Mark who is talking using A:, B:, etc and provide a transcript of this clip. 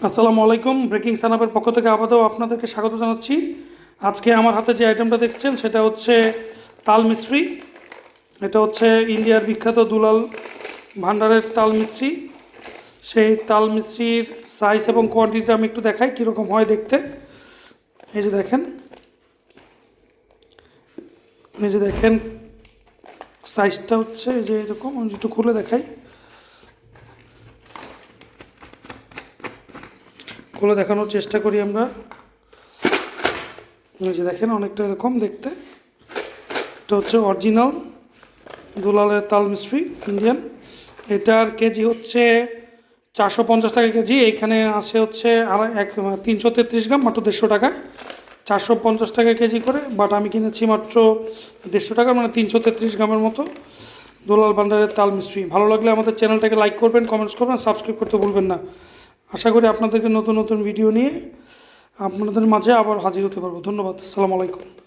A: আসসালামু আলাইকুম। ব্রেকিং সানাপের পক্ষ থেকে আবারও আপনাদেরকে স্বাগত জানাচ্ছি। আজকে আমার হাতে যে আইটেমটা দেখছেন সেটা হচ্ছে তাল মিস্ত্রি। এটা হচ্ছে ইন্ডিয়ার বিখ্যাত দুলাল ভান্ডারের তাল মিস্ত্রি। সেই তাল মিস্ত্রির সাইজ এবং কোয়ান্টিটিটা আমি একটু দেখাই কীরকম হয় দেখতে। এই যে দেখেন, সাইজটা হচ্ছে এই যে এরকম। আমি একটু খুলে দেখাই, খুলে দেখানোর চেষ্টা করি আমরা। এই যে দেখেন, অনেকটা এরকম দেখতে। এটা হচ্ছে অরিজিনাল দুলালের তাল মিস্ত্রি ইন্ডিয়ান। এটার কেজি হচ্ছে 450 টাকা কেজি। এইখানে আসে হচ্ছে 333 গ্রাম, মাত্র 150 টাকায়। 450 টাকা কেজি করে, বাট আমি কিনেছি মাত্র 150 টাকা, মানে 333 গ্রামের মতো দুলাল ভান্ডারের তাল মিস্ত্রি। ভালো লাগলে আমাদের চ্যানেলটাকে লাইক করবেন, কমেন্টস করবেন, সাবস্ক্রাইব করতে ভুলবেন না। আশা করি আপনাদেরকে নতুন নতুন ভিডিও নিয়ে আপনাদের মাঝে আবার হাজির হতে পারবো। ধন্যবাদ। আসসালামু আলাইকুম।